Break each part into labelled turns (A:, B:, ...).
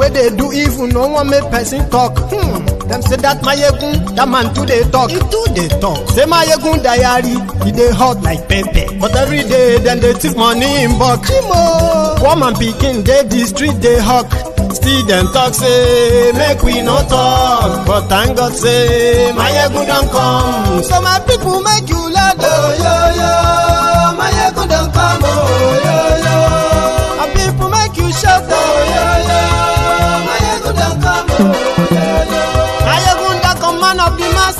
A: where they do even no one make person talk. Them say that Mayegun, that man too they talk. He too they talk. Say Mayegun diary, he dey hot like pepper. But every day then they take money in bulk. Woman pikin dey the street they hawk. Still them talk say make we no talk. But thank God say Mayegun don't come. So my people make you laugh. Oh yo yo, Mayegun don't come. Oh yo yo, my people make you shout. Oh yo yo, Mayegun don't come. Oh yo yo, Mayegun don't come, man of the mass.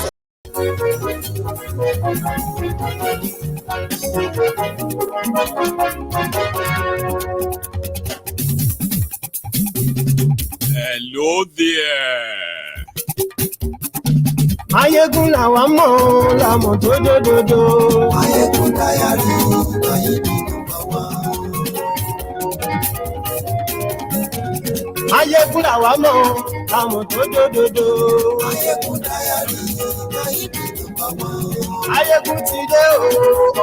B: Hello there.
A: Mayegun làwa mọ̀ làmọ̀ tó dòdòdò.
C: Mayegun diary, Mayegun number one.
A: Mayegun làwa mọ̀ làmọ̀ tó dòdòdò.
C: Mayegun diary, Mayegun number one.
A: Mayegun ti dé o,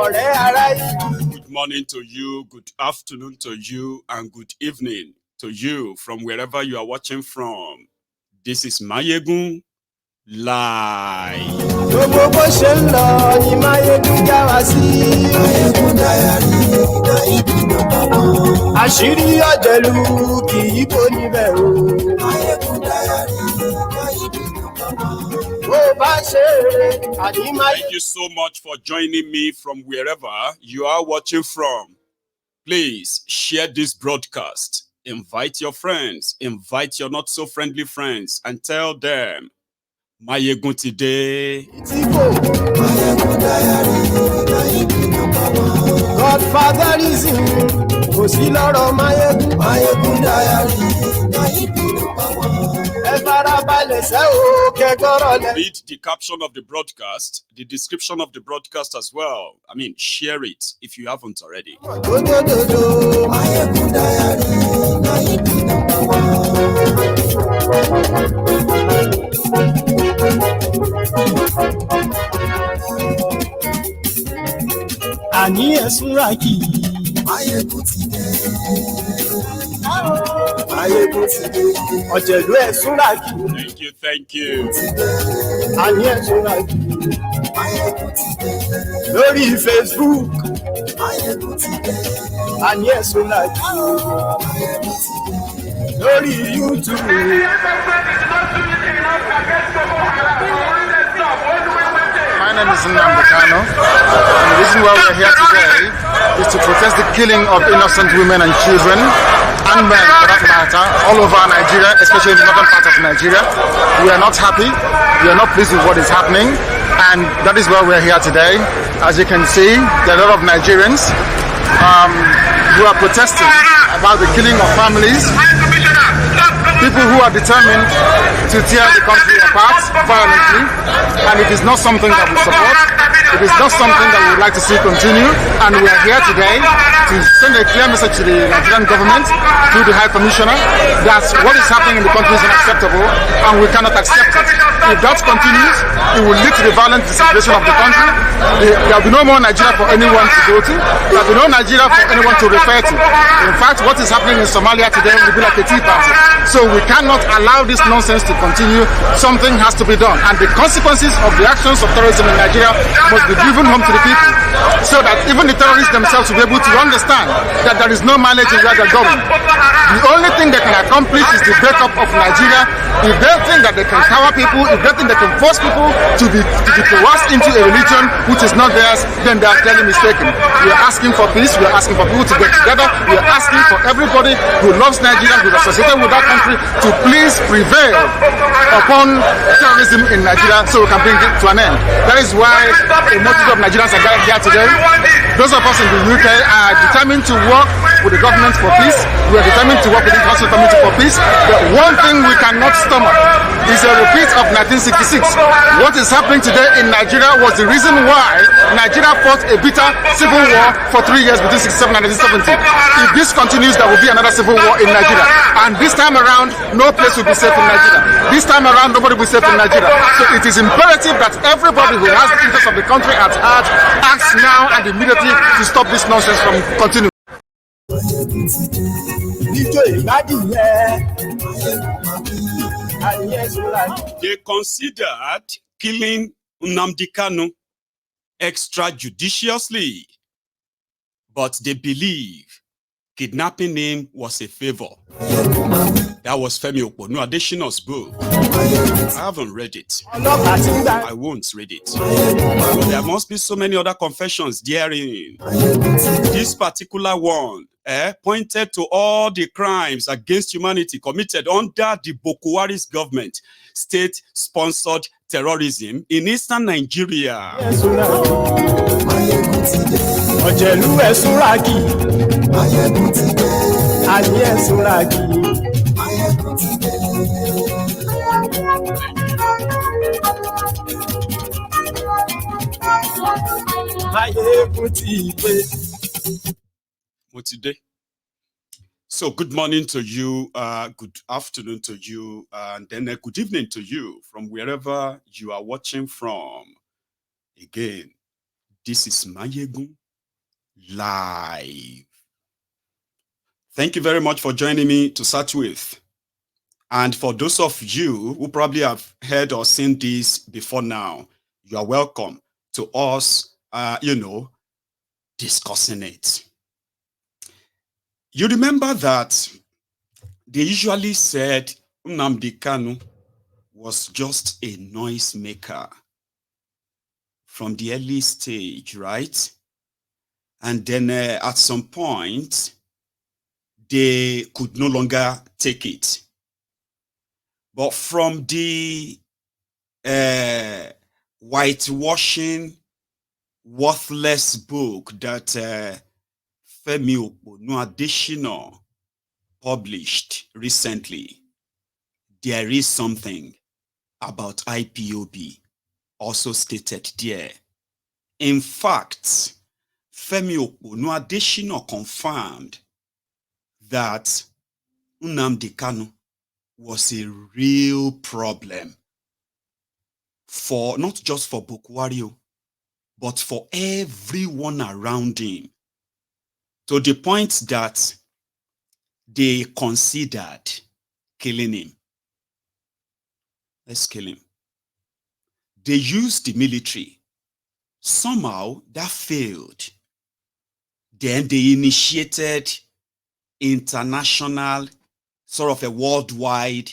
A: ọ̀rẹ́ ará yìí.
B: Good morning to you, good afternoon to you, and good evening to you from wherever you are watching from. This is Mayegun Live.
A: Gbogbo bó ṣe ń lọ ni Mayegun já wa sí.
C: Mayegun diary, Mayegun number one.
A: Àṣírí ọ̀jẹ̀lú kì í kó níbẹ̀ o.
C: Mayegun diary, Mayegun number one.
A: Bó bá ṣe eré àní Mayegun.
B: Thank you so much for joining me from wherever you are watching from. Please share this broadcast. Invite your friends, invite your not so friendly friends, and tell them Mayegun today.
C: Mayegun diary, Mayegun number one.
A: Godfatherism kò sí lọ́rọ̀ Mayegun.
C: Mayegun diary, Mayegun number one.
A: Ẹ farabalẹ̀ ṣe o kẹ́kọ̀rọ̀ lẹ.
B: Read the caption of the broadcast, the description of the broadcast as well. I mean, share it if you haven't already.
A: Dòdòdò.
C: Mayegun diary, Mayegun number one.
A: Àní ẹ̀sùn rà kì í.
C: Mayegun ti dé.
A: Mayegun ti dé. Ọ̀jẹ̀lú ẹ̀sùn rà kì í.
B: Thank you, thank you.
A: Àní ẹ̀sùn rà kì í.
C: Mayegun ti dé.
A: Lórí Facebook.
C: Mayegun ti dé.
A: Àní ẹ̀sùn rà kì í.
C: Mayegun ti dé.
A: Lórí YouTube.
D: My name is Nnamdi Kanu, and the reason why we are here today is to protest the killing of innocent women and children, and men for that matter, all over Nigeria, especially in the northern part of Nigeria. We are not happy, we are not pleased with what is happening, and that is why we are here today. As you can see, there are a lot of Nigerians who are protesting about the killing of families, people who are determined to tear the country apart violently, and it is not something that we support. It is not something that we would like to see continue, and we are here today to send a clear message to the Nigerian government, to the High Commissioner, that what is happening in the country is unacceptable, and we cannot accept it. If that continues, it will lead to the violent disintegration of the country. There will be no more Nigeria for anyone to go to. There will be no Nigeria for anyone to refer to. In fact, what is happening in Somalia today will be like a tea party. So we cannot allow this nonsense to continue. Something has to be done. And the consequences of the actions of terrorism in Nigeria must be driven home to the people, so that even the terrorists themselves will be able to understand that there is no mileage in where they're going. The only thing they can accomplish is the breakup of Nigeria. If they think that they can cower people, if they think they can force people to be coerced into a religion which is not theirs, then they are clearly mistaken. We are asking for peace. We are asking for people to get together. We are asking for everybody who loves Nigeria, who is associated with that country, to please prevail upon terrorism in Nigeria so we can bring it to an end. That is why a multitude of Nigerians are gathered here today. Those of us in the UK are determined to work with the government for peace. We are determined to work with the International Committee for Peace. But one thing we cannot stomach is a repeat of 1966. What is happening today in Nigeria was the reason why Nigeria fought a bitter civil war for 3 years between 1967 and 1970. If this continues, there will be another civil war in Nigeria. And this time around, no place will be safe in Nigeria. This time around, nobody will be safe in Nigeria. So it is imperative that everybody who has the interest of the country at heart acts now and immediately to stop this nonsense from continuing.
A: Ijó ìgbádìyẹ. Adìyẹ Súrákì.
B: They considered killing Nnamdi Kanu extrajudiciously, but they believe kidnapping him was a favor. That was Femi Oponu Adesina's book. I haven't read it. I won't read it. But there must be so many other confessions therein. This particular one pointed to all the crimes against humanity committed under the Buhari's government, state-sponsored terrorism in eastern Nigeria.
A: Ọ̀jẹ̀lú ẹ̀ Súrákì. Adìyẹ Súrákì. Máyégún ti dé.
B: Mo ti dé. So good morning to you, good afternoon to you, and then a good evening to you from wherever you are watching from. Again, this is Mayegun Live. Thank you very much for joining me to start with. And for those of you who probably have heard or seen this before now, you are welcome to us, discussing it. You remember that they usually said Nnamdi Kanu was just a noisemaker from the early stage, right? And then at some point, they could no longer take it. But from the whitewashing, worthless book that Femi Oponu Adesina published recently, there is something about IPOB also stated there. In fact, Femi Oponu Adesina confirmed that Nnamdi Kanu was a real problem for not just for Buhari, but for everyone around him, to the point that they considered killing him. Let's kill him. They used the military. Somehow that failed. Then they initiated international, sort of a worldwide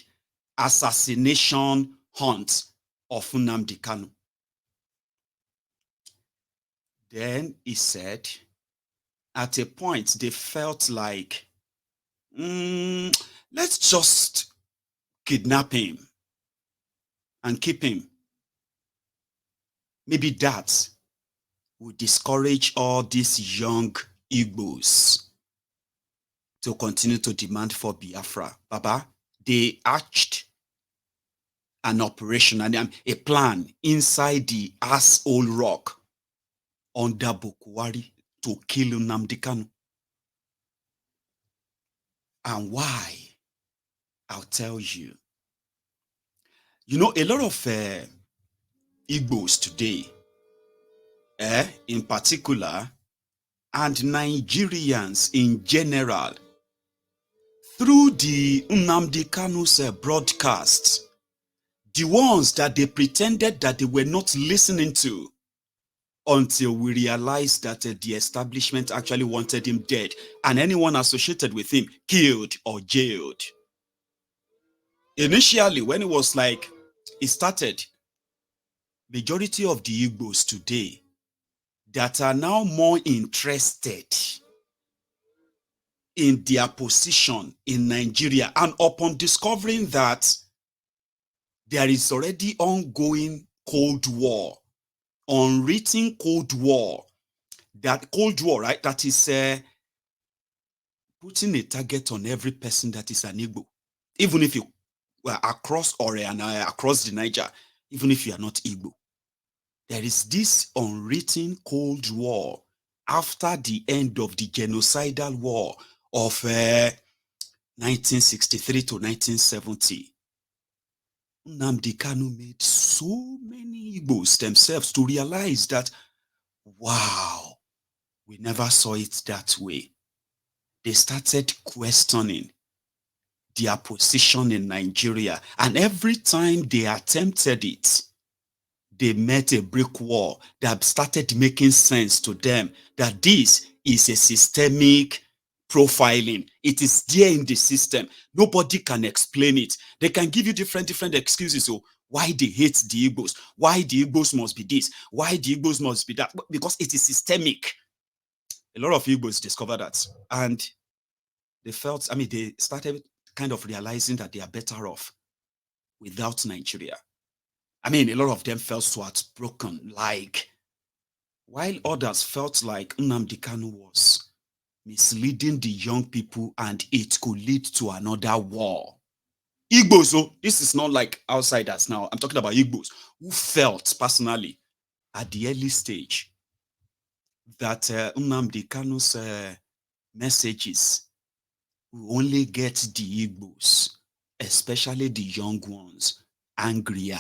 B: assassination hunt of Nnamdi Kanu. Then he said, at a point, they felt like, let's just kidnap him and keep him. Maybe that will discourage all these young Igbos to continue to demand for Biafra. Baba, they hatched an operation and a plan inside the asshole rock under Buhari to kill Nnamdi Kanu. And why? I'll tell you. You know, a lot of Igbos today, in particular, and Nigerians in general, through the Nnamdi Kanu's broadcasts, the ones that they pretended that they were not listening to, until we realized that the establishment actually wanted him dead and anyone associated with him killed or jailed. Initially, when it was like, it started, majority of the Igbos today that are now more interested in their position in Nigeria, and upon discovering that there is already ongoing Cold War, unwritten Cold War, that Cold War, right, that is putting a target on every person that is an Igbo, even if you were across across the Niger, even if you are not Igbo. There is this unwritten Cold War after the end of the genocidal war of 1963 to 1970. Nnamdi Kanu made so many Igbos themselves to realize that, wow, we never saw it that way. they started questioning their position in Nigeria. And every time they attempted it, they met a brick wall that started making sense to them that this is a systemic profiling. It is there in the system. Nobody can explain it. They can give you different excuses. So why they hate the Igbos, why the Igbos must be this, why the Igbos must be that, because it is systemic. A lot of Igbos discovered that, and they felt, they started kind of realizing that they are better off without Nigeria. A lot of them felt so heartbroken, like, while others felt like Nnamdi Kanu was misleading the young people and it could lead to another war. Igbos, so this is not like outsiders now. I'm talking about Igbos who felt personally at the early stage that Nnamdi Kanu's messages will only get the Igbos, especially the young ones, angrier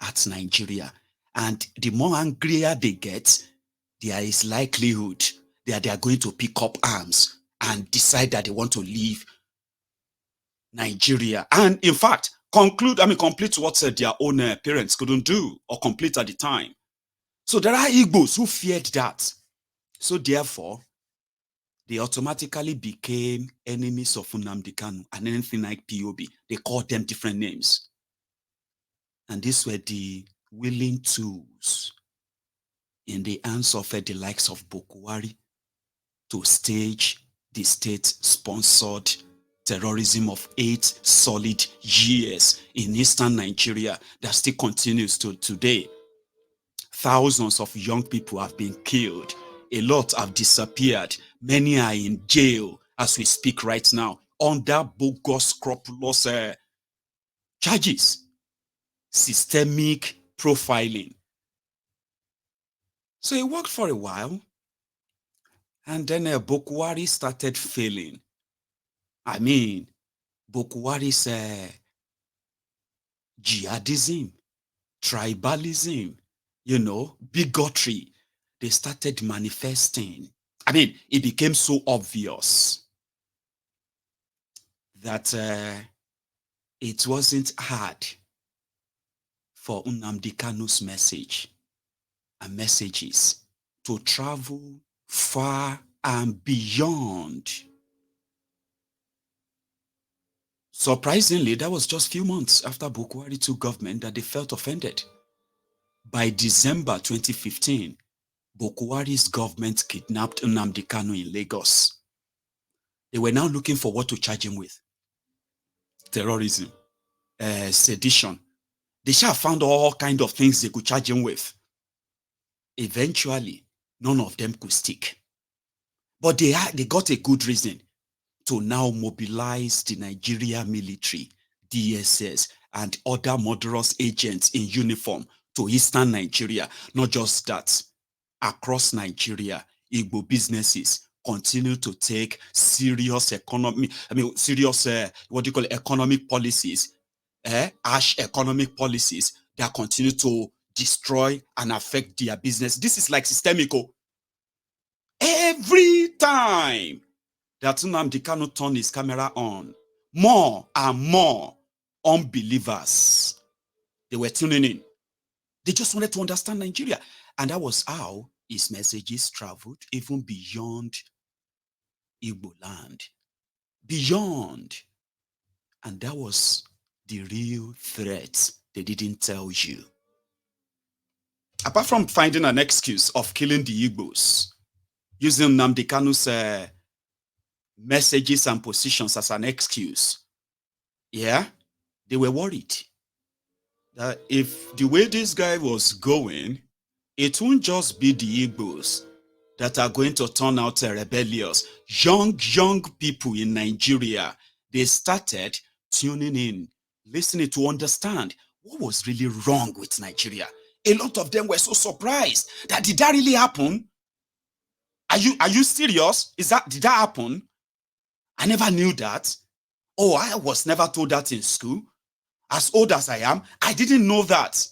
B: at Nigeria. And the more angrier they get, there is likelihood that they are going to pick up arms and decide that they want to leave Nigeria. And in fact, complete what their own parents couldn't do or complete at the time. So there are Igbos who feared that. So therefore, they automatically became enemies of Nnamdi Kanu and anything like POB. They called them different names. And these were the willing tools in the hands of the likes of Buhari to stage the state-sponsored terrorism of 8 solid years in eastern Nigeria that still continues to today. Thousands of young people have been killed. A lot have disappeared. Many are in jail as we speak right now under bogus, scrupulous charges. Systemic profiling. So it worked for a while. And then Buhari started failing. Buhari's jihadism, tribalism, bigotry, they started manifesting. It became so obvious that it wasn't hard for Nnamdi Kanu's message and messages to travel far and beyond. Surprisingly, that was just a few months after Buhari took government that they felt offended. By December 2015, Buhari's government kidnapped Nnamdi Kanu in Lagos. They were now looking for what to charge him with. Terrorism, sedition. They should have found all kinds of things they could charge him with. Eventually, none of them could stick. But they got a good reason to now mobilize the Nigeria military, DSS, and other murderous agents in uniform to eastern Nigeria. Not just that, across Nigeria, Igbo businesses continue to take serious economic policies, harsh economic policies that continue to destroy and affect their business. This is like systemic. Every time that Nnamdi Kanu turned his camera on, more and more unbelievers, they were tuning in. They just wanted to understand Nigeria. And that was how his messages traveled even beyond Igbo land. Beyond. And that was the real threat they didn't tell you. Apart from finding an excuse of killing the Igbos, using Nnamdi Kanu's messages and positions as an excuse, they were worried that if the way this guy was going, it won't just be the Igbos that are going to turn out rebellious. Young people in Nigeria, they started tuning in, listening to understand what was really wrong with Nigeria. A lot of them were so surprised that did that really happen? Are you serious? Did that happen? I never knew that. Oh, I was never told that in school. As old as I am, I didn't know that.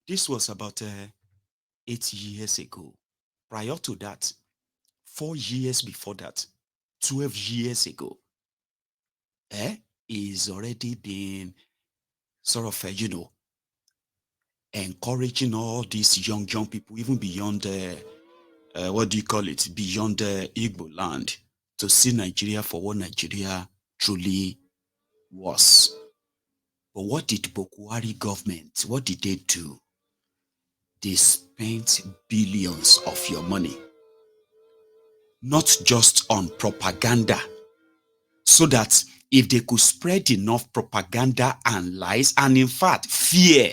B: This was about 8 years ago. Prior to that, 4 years before that, 12 years ago, is already been sort of, encouraging all these young people, even beyond, what do you call it, beyond the Igbo land, to see Nigeria for what Nigeria truly was. But what did Buhari government, what did they do? They spent billions of your money, not just on propaganda, so that if they could spread enough propaganda and lies, and in fact, fear.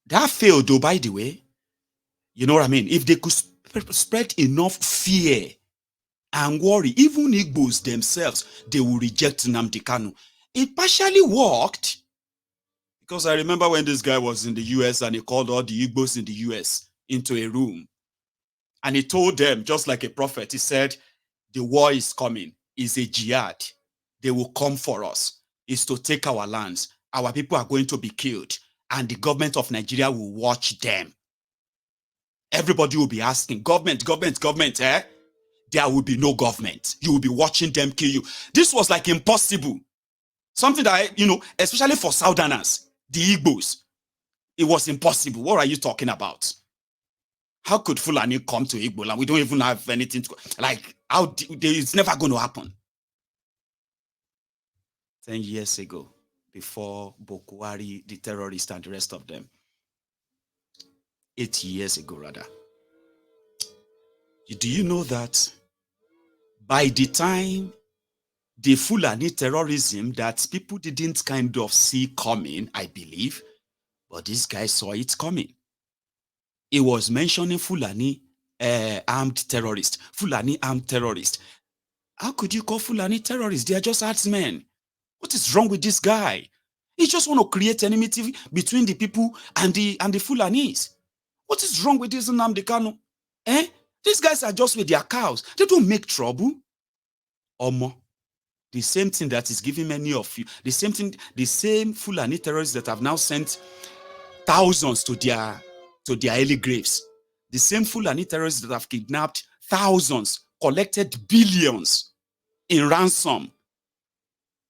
B: That failed, though, by the way. You know what I mean? If they could spread enough fear and worry, even Igbos themselves, they will reject Nnamdi Kanu. It partially worked, because I remember when this guy was in the US and he called all the Igbos in the US into a room. And he told them, just like a prophet, he said, the war is coming. It's a jihad. They will come for us. It's to take our lands. Our people are going to be killed. And the government of Nigeria will watch them. Everybody will be asking, government, eh? There will be no government. You will be watching them kill you. This was like impossible. Something that, especially for Southerners, the Igbos, it was impossible. What are you talking about? How could Fulani come to Igbo land? We don't even have anything to, it's never going to happen. 10 years ago, before Buhari, the terrorists, and the rest of them. 8 years ago, rather. Do you know that by the time the Fulani terrorism that people didn't kind of see coming, I believe, but this guy saw it coming. He was mentioning Fulani armed terrorists. Fulani armed terrorists. How could you call Fulani terrorists? They are just herdsmen. What is wrong with this guy? He just want to create enmity between the people and the Fulanis. What is wrong with this Nnamdi Kanu? These guys are just with their cows. They don't make trouble. Omo. The same thing that is giving many of you, the same Fulani terrorists that have now sent thousands to their early graves. The same Fulani terrorists that have kidnapped thousands, collected billions in ransom.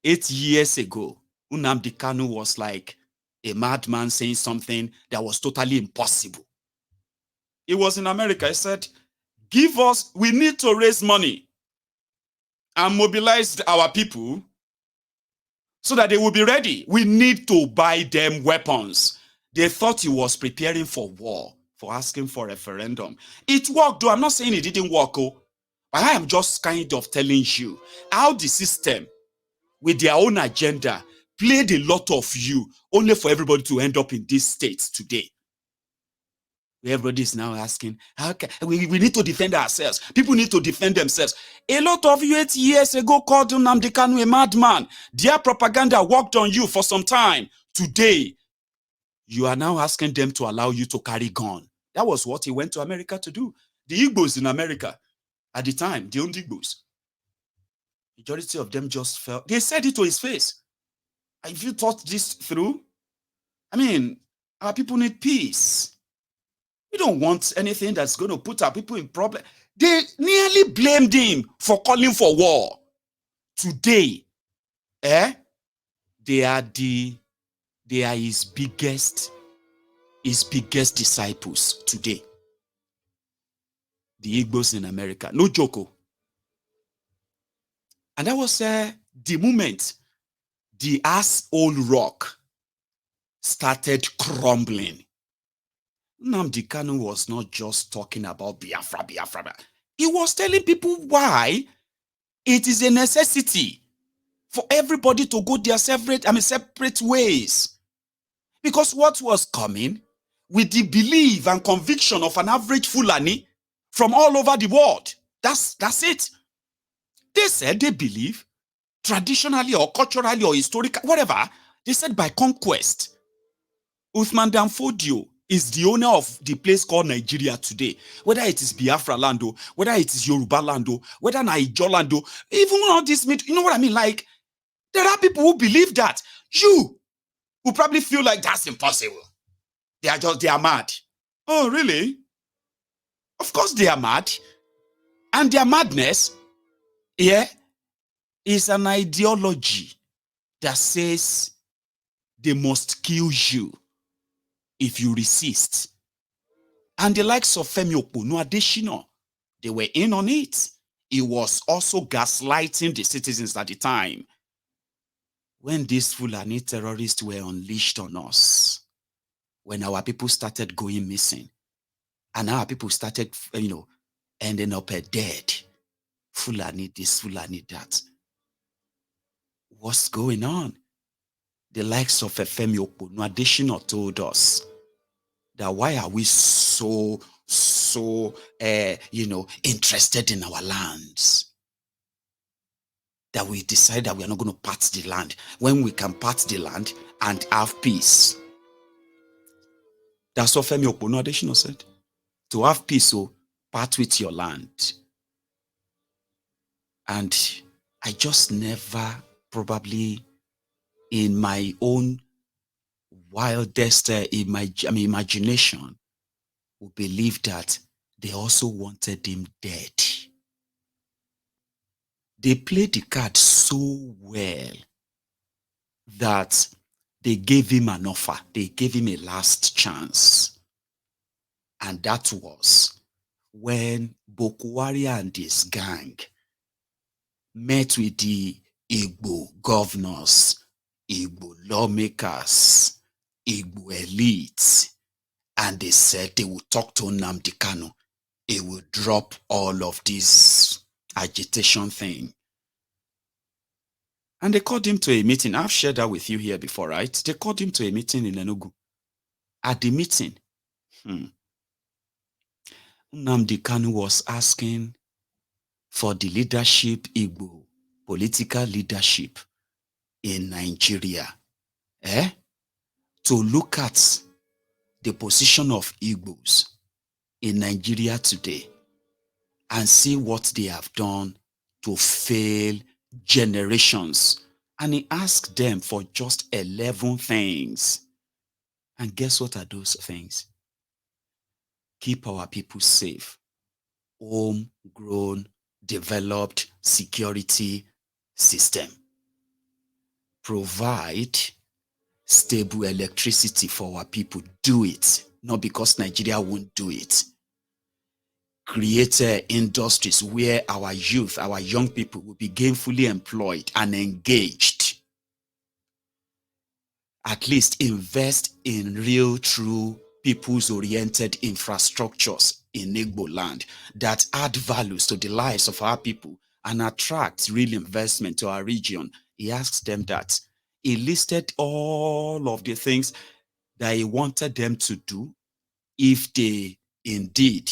B: 8 years ago, Nnamdi Kanu was like a madman saying something that was totally impossible. He was in America. He said, we need to raise money and mobilize our people so that they will be ready. We need to buy them weapons. They thought he was preparing for war, for asking for a referendum. It worked, though. I'm not saying it didn't work, but I am just kind of telling you how the system, with their own agenda, played a lot of you, only for everybody to end up in this state today. Everybody is now asking, we need to defend ourselves. People need to defend themselves. A lot of you 8 years ago called Nnamdi Kanu a madman. Their propaganda worked on you for some time. Today, you are now asking them to allow you to carry gun. That was what he went to America to do. The Igbos in America, at the time, the owned Igbos, majority of them just felt, they said it to his face. If you thought this through, our people need peace. We don't want anything that's going to put our people in problem. They nearly blamed him for calling for war. Today, they are his biggest disciples today. The Igbos in America. No joke. And that was the moment the asshole rock started crumbling. Nnamdi Kanu was not just talking about Biafra. He was telling people why it is a necessity for everybody to go their separate ways. Because what was coming with the belief and conviction of an average Fulani from all over the world. That's it. They said they believe traditionally or culturally or historically, whatever, they said by conquest. Uthman Dan Fodio is the owner of the place called Nigeria today. Whether it is Biafra land, whether it is Yoruba land, whether Niger land, even all this, you know what I mean? Like, there are people who believe that. You who probably feel like that's impossible. They are mad. Oh, really? Of course they are mad. And their madness, is an ideology that says they must kill you if you resist. And the likes of Femi Oponu Adesina, they were in on it. He was also gaslighting the citizens at the time. When these Fulani terrorists were unleashed on us, when our people started going missing, and our people started, ending up dead, Fulani this, Fulani that. What's going on? The likes of Femi Oponu Adesina told us that why are we so interested in our lands, that we decide that we are not going to part the land when we can part the land and have peace. That's what Femi Oponu Adesina said. To have peace, so part with your land. And I just never, probably in my own wildest imagination, would believe that they also wanted him dead. They played the card so well that they gave him an offer. They gave him a last chance. And that was when Buhari and his gang met with the Igbo governors, Igbo lawmakers, Igbo elites, and they said they would talk to Nnamdi Kanu. He would drop all of this agitation thing. And they called him to a meeting. I've shared that with you here before, right? They called him to a meeting in Enugu. At the meeting, Nnamdi Kanu was asking for the leadership, Igbo political leadership in Nigeria, to look at the position of Igbos in Nigeria today and see what they have done to fail generations. And he asked them for just 11 things. And guess what are those things? Keep our people safe, homegrown, developed security system. Provide stable electricity for our people. Do it. Not because Nigeria won't do it. Create industries where our youth, our young people will be gainfully employed and engaged. At least invest in real, true, people's-oriented infrastructures in Igbo land that add values to the lives of our people and attract real investment to our region. He asked them that. He listed all of the things that he wanted them to do if they indeed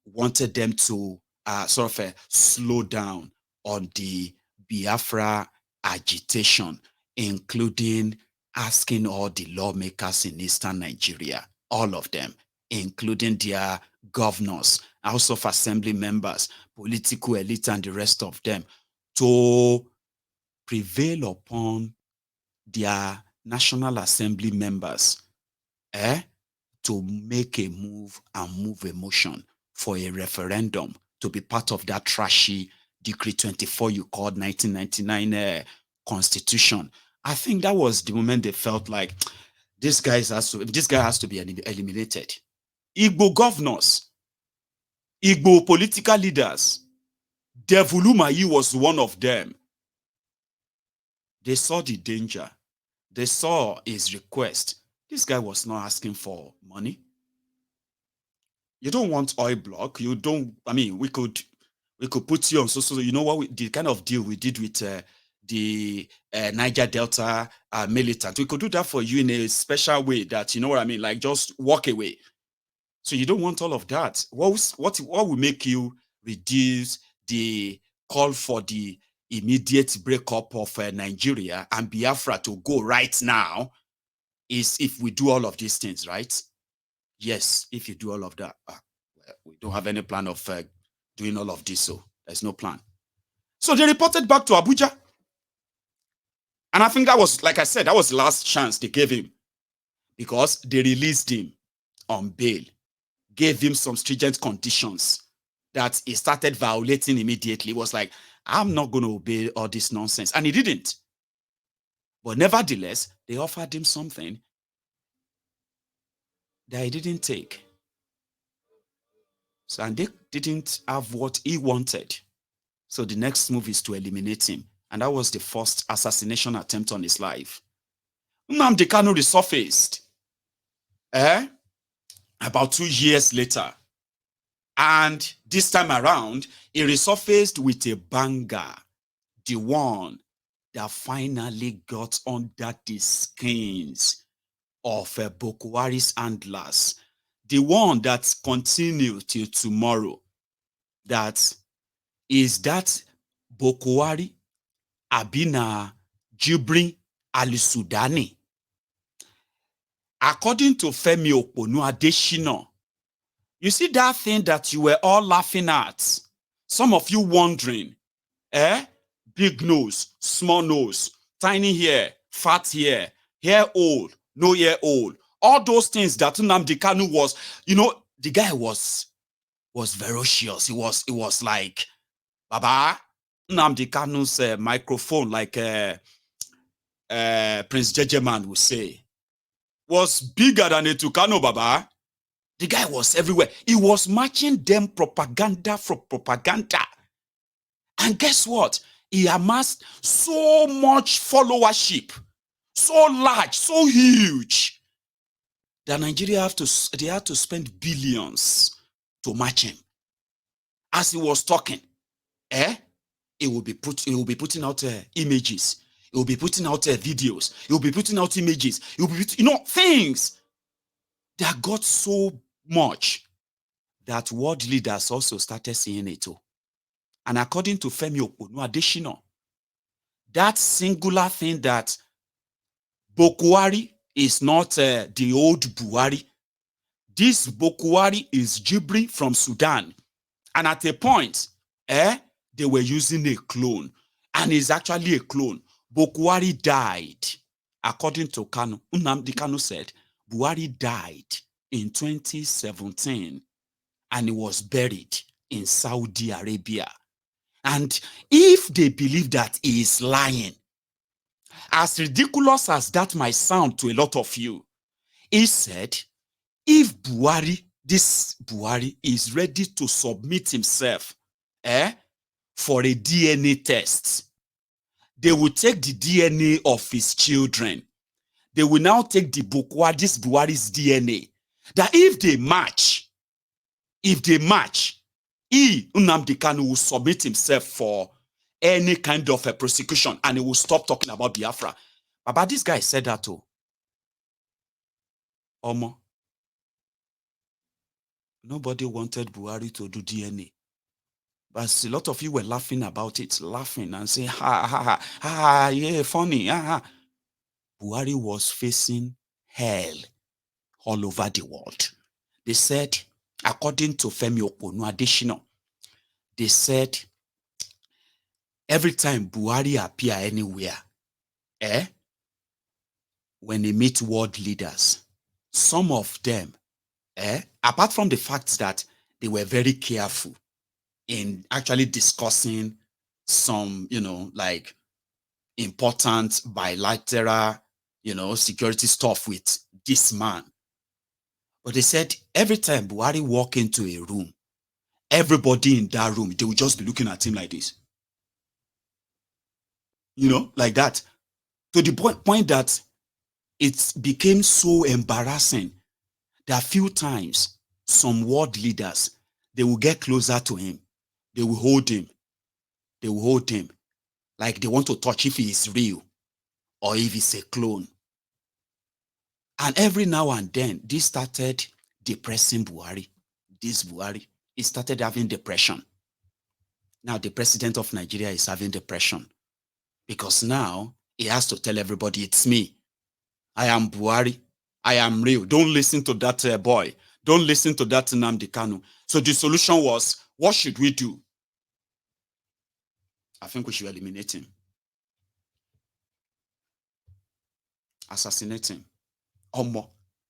B: wanted them to slow down on the Biafra agitation, including asking all the lawmakers in Eastern Nigeria, all of them, including their governors, House of Assembly members, political elite, and the rest of them, to prevail upon their National Assembly members to make a move and move a motion for a referendum to be part of that trashy Decree 24 you called 1999 Constitution. I think that was the moment they felt like this guy has to be eliminated. Igbo governors, Igbo political leaders, Devulumayi was one of them. They saw the danger. They saw his request. This guy was not asking for money. You don't want oil block. You don't, we could put you on so you know what the kind of deal we did with the Niger Delta militant. We could do that for you in a special way that, you know what I mean, like just walk away. So you don't want all of that. What will make you reduce the call for the immediate breakup of Nigeria and Biafra to go right now is if we do all of these things, right? Yes, if you do all of that. We don't have any plan of doing all of this, so there's no plan. So they reported back to Abuja. And I think that was, like I said, that was the last chance they gave him, because they released him on bail, gave him some stringent conditions that he started violating immediately. He was like, I'm not going to obey all this nonsense. And he didn't. But nevertheless, they offered him something that he didn't take. So, and they didn't have what he wanted. So the next move is to eliminate him. And that was the first assassination attempt on his life. Nnamdi Kanu resurfaced about 2 years later. And this time around, he resurfaced with a banger. The one that finally got under the skins of Buhari's handlers. The one that continued till tomorrow. That is that Buhari Abina Jibrin Ali-Sudani. According to Femi Oponu Adesina, you see that thing that you were all laughing at? Some of you wondering, big nose, small nose, tiny hair, fat hair, hair old, no hair old. All those things that Nnamdi Kanu was, the guy was ferocious. It was like, Baba, Nnamdi Kanu's microphone, like Prince Jejeman would say, was bigger than a Tukano, Baba. The guy was everywhere. He was matching them propaganda for propaganda. And guess what? He amassed so much followership, so large, so huge, that Nigeria had to spend billions to match him. As he was talking, he will be putting out images. He will be putting out videos. He will be putting out images. He will be, things that got so much that world leaders also started seeing it too. And according to Femi Oponu Adesina, that singular thing that Buhari is not the old Buhari. This Buhari is Jibri from Sudan. And at a point, they were using a clone. And it's actually a clone. Buhari died. According to Kanu, Nnamdi Kanu said, Buhari died in 2017 and he was buried in Saudi Arabia. And if they believe that he is lying, as ridiculous as that might sound to a lot of you, he said, if this Buhari is ready to submit himself for a DNA test, they will take the DNA of his children. They will now take this Buhari's DNA. That if they match, Nnamdi Kanu will submit himself for any kind of a prosecution and he will stop talking about Biafra. But this guy said that too. Omo. Nobody wanted Buhari to do DNA. But a lot of you were laughing about it, laughing and saying, ha, ha, ha, ha, yeah, funny, ha, ha. Buhari was facing hell all over the world. They said, according to Femi Oponu Adesina, they said, every time Buhari appear anywhere, when they meet world leaders, some of them, apart from the fact that they were very careful in actually discussing some, like important bilateral, security stuff with this man. But they said every time Buhari walk into a room, everybody in that room, they will just be looking at him like this. Like that. To the point that it became so embarrassing that a few times, some world leaders, they will get closer to him. They will hold him. They will hold him. Like they want to touch if he is real or if he's a clone. And every now and then, this started depressing Buhari. This Buhari, he started having depression. Now the president of Nigeria is having depression because now he has to tell everybody, it's me. I am Buhari. I am real. Don't listen to that boy. Don't listen to that Nnamdi Kanu. So the solution was, what should we do? I think we should eliminate him. Assassinate him.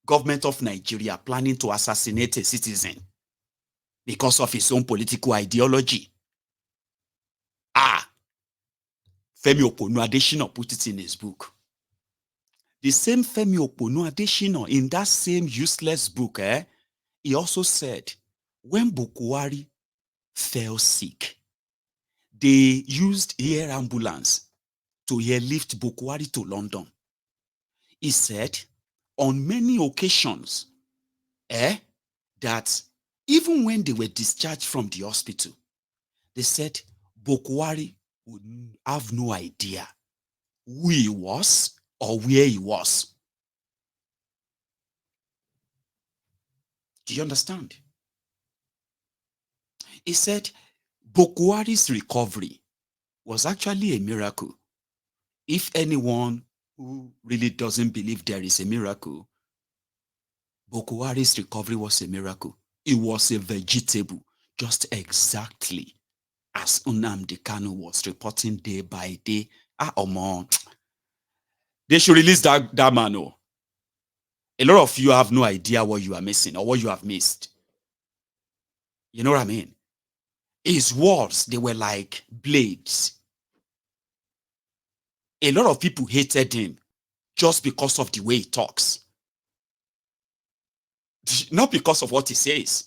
B: Government of Nigeria planning to assassinate a citizen. because of his own political ideology. Femi Oponu Adesina put it in his book. The same Femi Oponu Adesina, in that same useless book, he also said, when Buhari fell sick, they used air ambulance to airlift Buhari to London. He said, on many occasions, that even when they were discharged from the hospital, they said Buhari would have no idea who he was or where he was. Do you understand? He said Buhari's recovery was actually a miracle. If anyone who really doesn't believe there is a miracle, Buhari's recovery was a miracle. It was a vegetable, just exactly as Nnamdi Kanu was reporting day by day. They should release that man. Oh. A lot of you have no idea what you are missing or what you have missed. You know what I mean? His words, they were like blades. A lot of people hated him just because of the way he talks. Not because of what he says.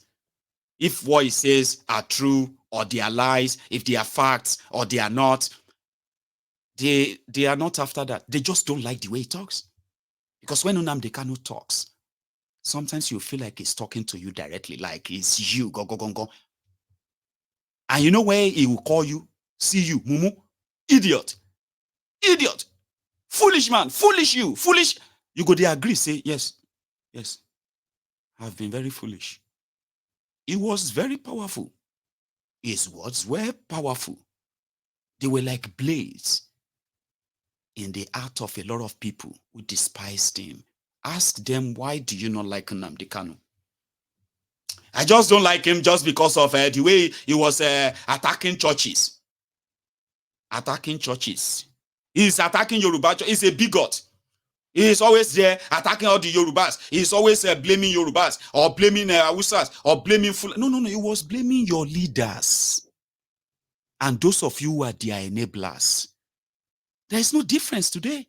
B: If what he says are true or they are lies, if they are facts or they are not, they are not after that. They just don't like the way he talks. Because when Nnamdi Kanu talks, sometimes you feel like he's talking to you directly, like it's you, go. And you know where he will call you? See you, mumu, idiot, foolish man, foolish you, foolish. You go there, agree, say, yes, I've been very foolish. He was very powerful. His words were powerful. They were like blades in the heart of a lot of people who despised him. Ask them, why do you not like Nnamdi Kanu? I just don't like him just because of the way he was attacking churches. He's attacking Yoruba. He's a bigot. He's always there attacking all the Yorubas. He's always blaming Yorubas or blaming Hausas or blaming... No. He was blaming your leaders. And those of you who are their enablers. There is no difference today.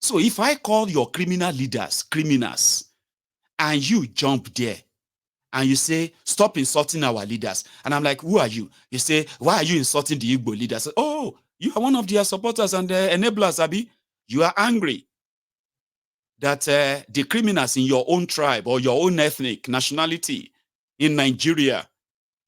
B: So if I call your criminal leaders criminals, and you jump there, and you say, stop insulting our leaders. And I'm like, who are you? You say, why are you insulting the Igbo leaders? Oh, you are one of their supporters and enablers, Abi. You are angry that the criminals in your own tribe or your own ethnic nationality in Nigeria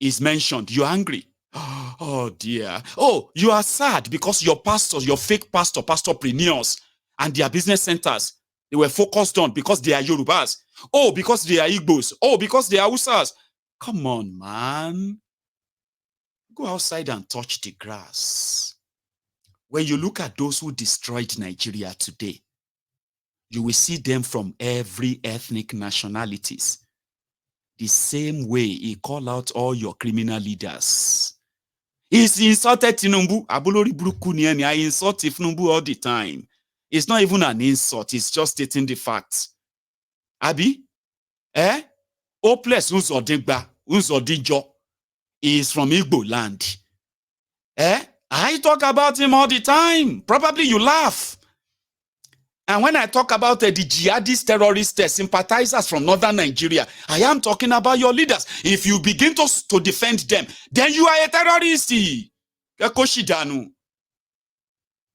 B: is mentioned. You're angry. Oh, dear. Oh, you are sad because your pastors, your fake pastorpreneurs, and their business centers, they were focused on because they are Yorubas. Oh, because they are Igbos. Oh, because they are Hausas. Come on, man. Go outside and touch the grass. When you look at those who destroyed Nigeria today, you will see them from every ethnic nationalities. The same way he called out all your criminal leaders. He's insulted Tinubu. I insult Tinubu all the time. It's not even an insult. It's just stating the facts. Abi? Hopeless Uzodinjo is from Igbo land. I talk about him all the time. Probably you laugh. And when I talk about the jihadist terrorist sympathizers from northern Nigeria, I am talking about your leaders. If you begin to defend them, then you are a terrorist.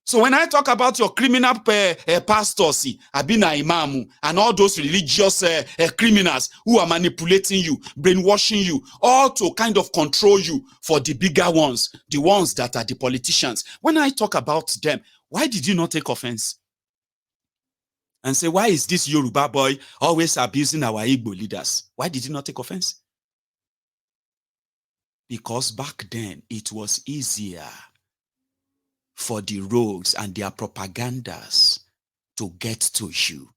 B: So when I talk about your criminal pastors, Abina Imamu, and all those religious criminals who are manipulating you, brainwashing you, all to kind of control you for the bigger ones, the ones that are the politicians. When I talk about them, why did you not take offense? And say, why is this Yoruba boy always abusing our Igbo leaders? Why did you not take offense? Because back then, it was easier for the rogues and their propagandas to get to you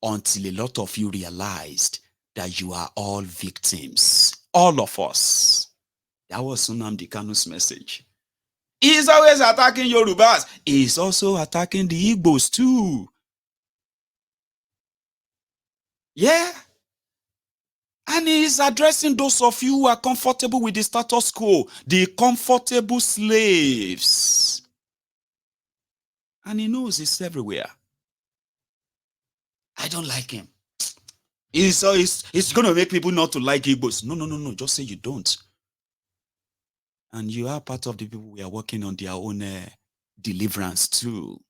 B: until a lot of you realized that you are all victims. All of us. That was Nnamdi Kanu's message. He's always attacking Yorubas. He's also attacking the Igbos too. Yeah. And he is addressing those of you who are comfortable with the status quo, the comfortable slaves. And he knows it's everywhere. I don't like him. It's going to make people not to like Igbos. No. Just say you don't. And you are part of the people who are working on their own deliverance too.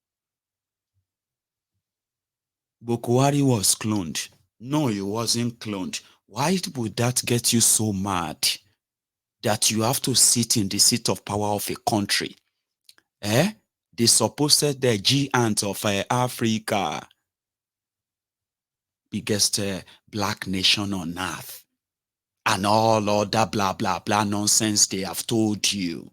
B: Buhari was cloned. No, he wasn't cloned. Why would that get you so mad that you have to sit in the seat of power of a country? The supposed giant of Africa, biggest black nation on earth, and all other blah, blah, blah nonsense they have told you.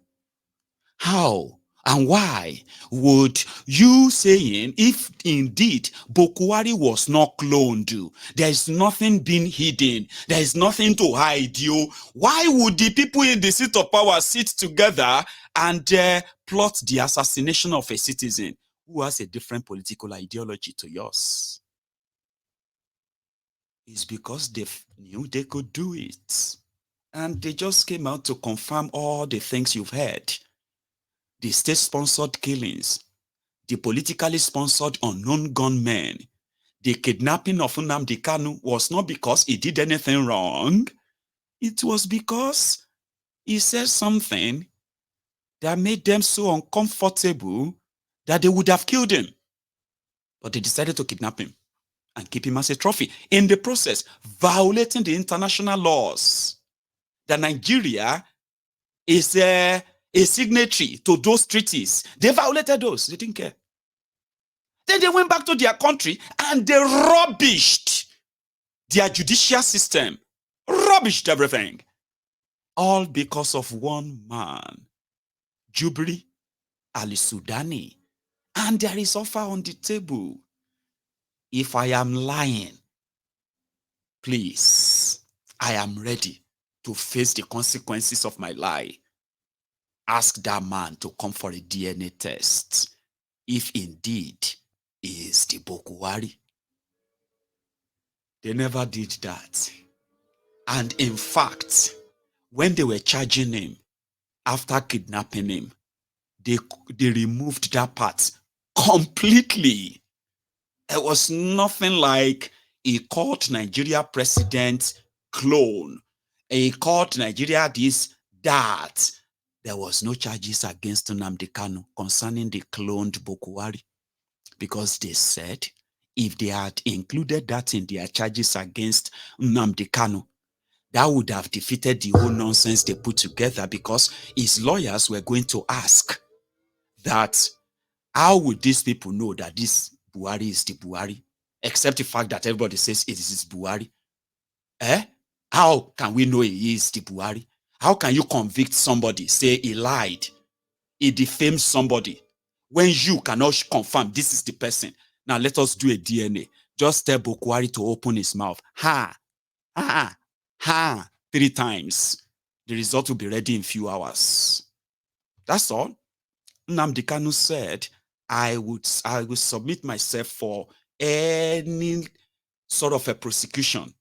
B: How and why would you saying, if indeed Buhari was not cloned, there is nothing being hidden, there is nothing to hide you, why would the people in the seat of power sit together and plot the assassination of a citizen who has a different political ideology to yours? It's because they knew they could do it. And they just came out to confirm all the things you've heard. The state-sponsored killings, the politically sponsored unknown gunmen, the kidnapping of Nnamdi Kanu was not because he did anything wrong. It was because he said something that made them so uncomfortable that they would have killed him. But they decided to kidnap him and keep him as a trophy. In the process, violating the international laws. That Nigeria is a signatory to those treaties. They violated those. They didn't care. Then they went back to their country and they rubbished their judicial system. Rubbished everything. All because of one man, Jubri Ali-Sudani. And there is offer on the table. If I am lying, please, I am ready to face the consequences of my lie. Ask that man to come for a DNA test, if indeed he is the Buhari. They never did that. And in fact, when they were charging him, after kidnapping him, they removed that part completely. It was nothing like he called Nigeria president clone. He called Nigeria this, that. There was no charges against Nnamdi Kanu concerning the cloned Buhari, because they said if they had included that in their charges against Nnamdi Kanu, that would have defeated the whole nonsense they put together, because his lawyers were going to ask that how would these people know that this Buhari is the Buhari, except the fact that everybody says it is Buhari? How can we know he is the Buhari? How can you convict somebody, say he lied, he defamed somebody, when you cannot confirm this is the person? Now let us do a DNA. Just tell Buhari to open his mouth. 3 times. The result will be ready in few hours. That's all. Nnamdi Kanu said, I would submit myself for any sort of a prosecution.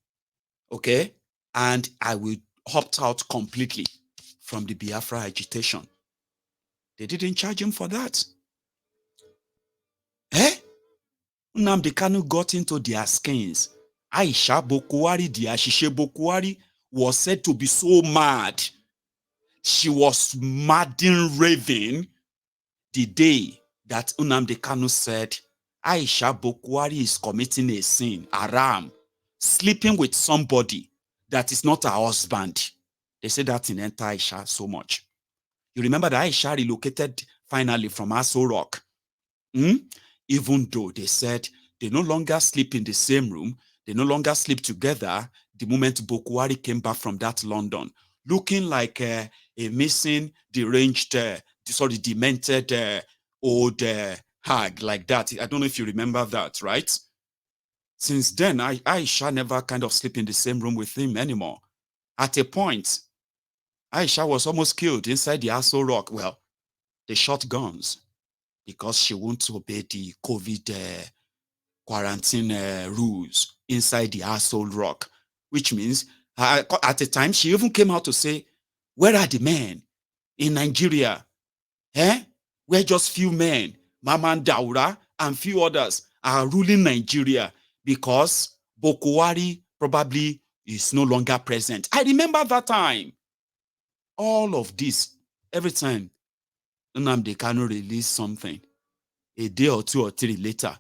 B: Okay? And I will opt out completely from the Biafra agitation. They didn't charge him for that. Nnamdi Kanu got into their skins. Aisha Buhari, the Ashishe Buhari, was said to be so mad. She was madding raving the day that Nnamdi Kanu said, Aisha Buhari is committing a sin, haram, sleeping with somebody that is not her husband. They said that in Enter Aisha so much. You remember that Aisha relocated finally from Aso Rock. Even though they said they no longer sleep in the same room, they no longer sleep together the moment Buhari came back from that London, looking like a missing, deranged, demented old hag like that. I don't know if you remember that, right? Since then, Aisha never kind of sleep in the same room with him anymore. At a point, Aisha was almost killed inside the Aso Rock. Well, they shot guns because she won't obey the COVID quarantine rules inside the Aso Rock, which means At the time, she even came out to say, where are the men in Nigeria? Where just few men, Maman Daura and few others are ruling Nigeria because Buhari probably is no longer present. I remember that time. All of this, every time Nnamdi Kanu release something, a day or 2 or 3 later,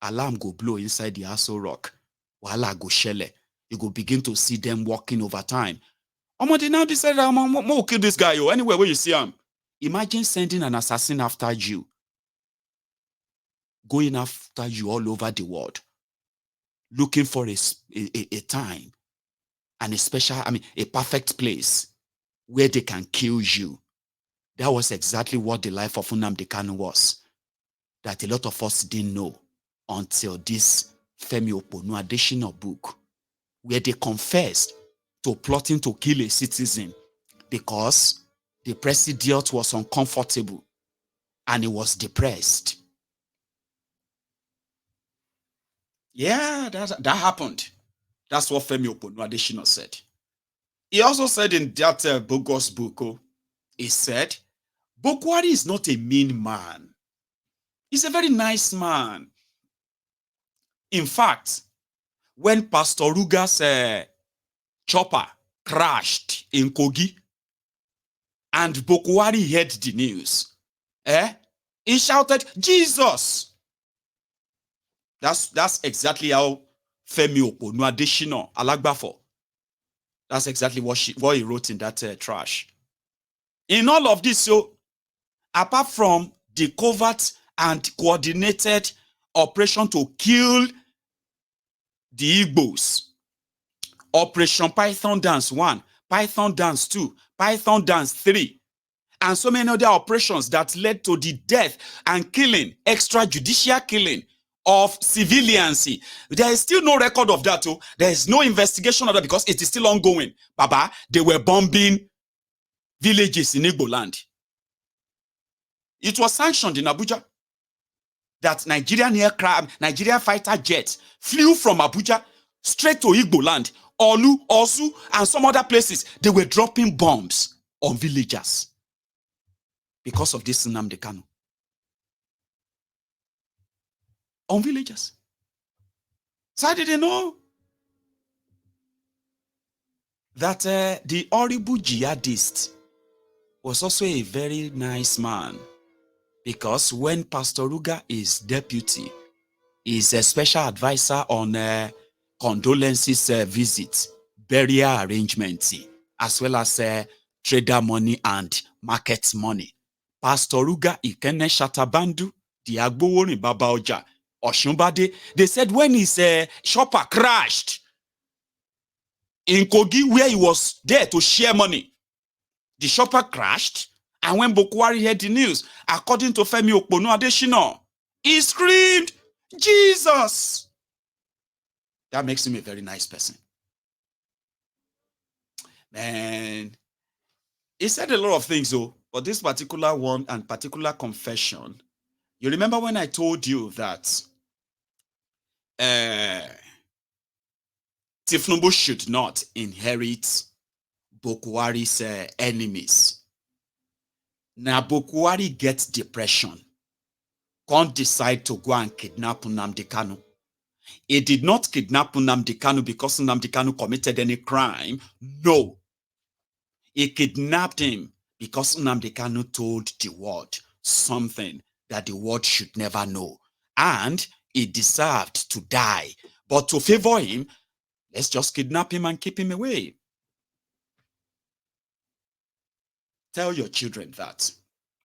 B: alarm go blow inside the Aso Rock. Wahala go shele. You go begin to see them walking over time. They now decided, I'm going to kill this guy. Anywhere where you see him. Imagine sending an assassin after you. Going after you all over the world. Looking for a time and a perfect place where they can kill you. That was exactly what the life of Nnamdi Kanu was. That a lot of us didn't know until this Femi Oponu Adesina book, where they confessed to plotting to kill a citizen because the president was uncomfortable and he was depressed. Yeah, that happened. That's what Femi Oponu Adesina said. He also said in that bogus book, he said, Buhari is not a mean man. He's a very nice man. In fact, when Pastor Ruga's chopper crashed in Kogi and Buhari heard the news, he shouted, Jesus! That's exactly how Femi Oponu Adesina Alagbafo. That's exactly what he wrote in that trash. In all of this, so apart from the covert and coordinated operation to kill the Igbos, Operation Python Dance 1, Python Dance 2, Python Dance 3, and so many other operations that led to the death and killing, extrajudicial killing of civilians. There is still no record of that. There is no investigation of that because it is still ongoing. Baba, they were bombing villages in Igbo land. It was sanctioned in Abuja that Nigerian fighter jets flew from Abuja straight to Igbo land, Olu, Osu, and some other places. They were dropping bombs on villagers because of this Nnamdi Kanu. On villagers. So I didn't know that the horrible jihadist was also a very nice man, because when Pastor Ruga is deputy, is a special advisor on condolences visit, burial arrangements, as well as trader money and market money. Pastor Ruga Ikene Shatabandu, the Agboworin Baba Oja, Oshunbade, they said when his shopper crashed in Kogi, where he was there to share money, the shopper crashed, and when Buhari heard the news, according to Femi Oponu Adesina, he screamed, Jesus! That makes him a very nice person. Man, he said a lot of things though, but this particular one and particular confession, you remember when I told you that Tifnumbu should not inherit Buhari's enemies. Now Buhari gets depression, can't decide to go and kidnap Nnamdi Kanu. He did not kidnap Nnamdi Kanu because Nnamdi Kanu committed any crime. No. He kidnapped him because Nnamdi Kanu told the world something that the world should never know. And he deserved to die. But to favor him, let's just kidnap him and keep him away. Tell your children that.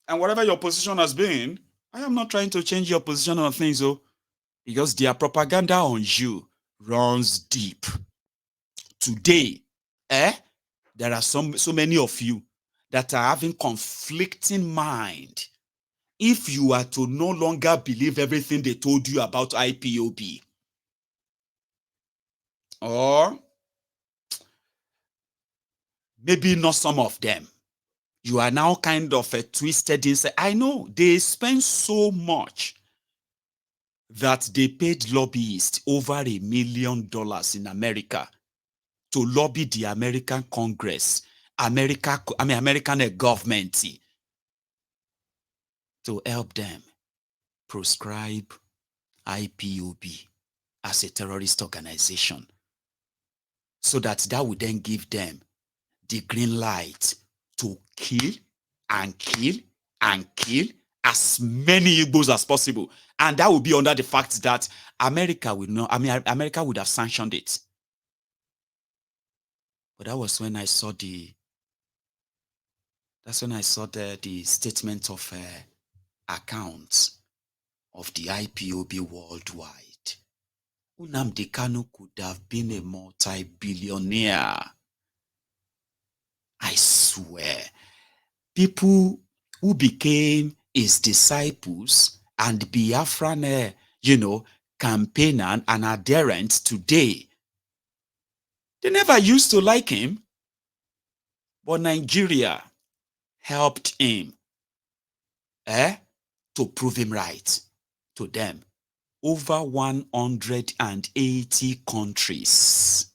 B: And whatever your position has been, I am not trying to change your position on things, because their propaganda on you runs deep. Today, there are so many of you that are having conflicting mind. If you are to no longer believe everything they told you about IPOB, or maybe not some of them, you are now kind of twisted inside. I know they spend so much that they paid lobbyists over $1 million in America to lobby the American Congress, American government to help them proscribe IPOB as a terrorist organization, so that would then give them the green light to kill and kill and kill as many Igbos as possible. And that would be under the fact that America would have sanctioned it. But that was when I saw the statement of accounts of the IPOB worldwide. Nnamdi Kanu could have been a multi-billionaire. I swear. People who became his disciples and Biafran, campaigner and adherent today, they never used to like him. But Nigeria helped him to prove him right to them. Over 180 countries